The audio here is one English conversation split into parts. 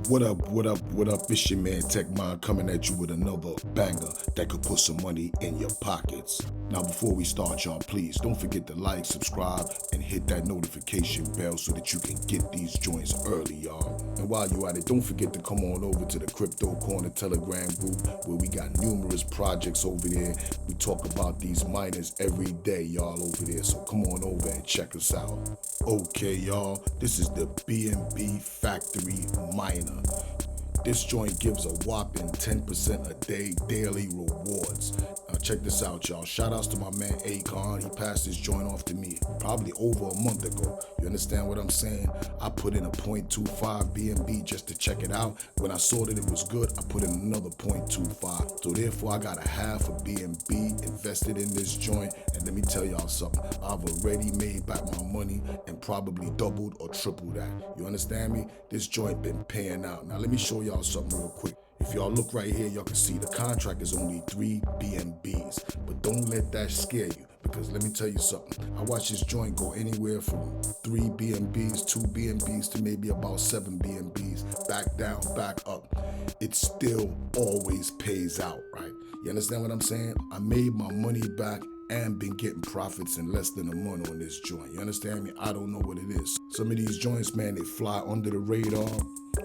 What up? It's your man Tech Mind coming at you with another banger that could put some money in your pockets. Now before we start, y'all, please don't forget to like, subscribe, and hit that notification bell so that you can get these joints early, y'all. And while you at it, don't forget to come on over to the Crypto Corner Telegram group where we got numerous projects over there. We talk about these miners every day, y'all, over there. So come on over and check us out. Okay, y'all, this is the BNB Factory Miner. This joint gives a whopping 10% a day daily rewards. Now check this out, y'all. Shout outs to my man Akon. He passed this joint off to me probably over a month ago. You understand what I'm saying? I put in a 0.25 BNB just to check it out. When I saw that it was good, I put in another 0.25. So therefore, I got a half a BNB invested in this joint. And let me tell y'all something. I've already made back my money and probably doubled or tripled that. You understand me? This joint been paying out. Now let me show y'all something real quick. If y'all look right here, y'all can see the contract is only 3 BNBs. But don't let that scare you, because let me tell you something. I watch this joint go anywhere from 3 BNBs, 2 BNBs to maybe about 7 BNBs, back down, back up. It still always pays out, right? You understand what I'm saying? I made my money back and been getting profits in less than a month on this joint. You understand me? I don't know what it is. Some of these joints, man, they fly under the radar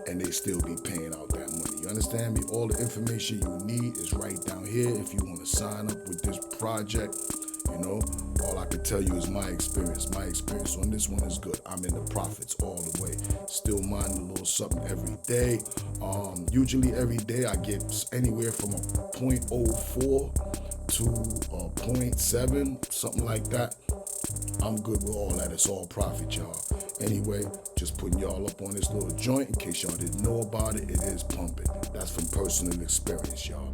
and they still be paying out that money. You understand me? All the information you need is right down here if you want to sign up with this project. You know, all I can tell you is my experience. My experience on this one is good. I'm in the profits all the way. Still mining a little something every day. Usually every day I get anywhere from a 0.04 to a 0.7, something like that. I'm good with all that. It's all profit, y'all. Anyway, just putting y'all up on this little joint in case y'all didn't know about it. It is pumping. That's from personal experience, y'all.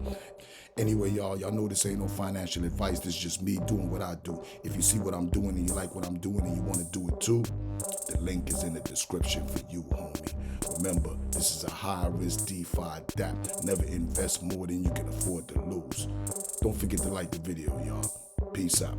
Anyway, y'all know this ain't no financial advice. This is just me doing what I do. If you see what I'm doing and you like what I'm doing and you want to do it too, the link is in the description for you, homie. Remember, this is a high-risk DeFi DApp. Never invest more than you can afford to lose. Don't forget to like the video, y'all. Peace out.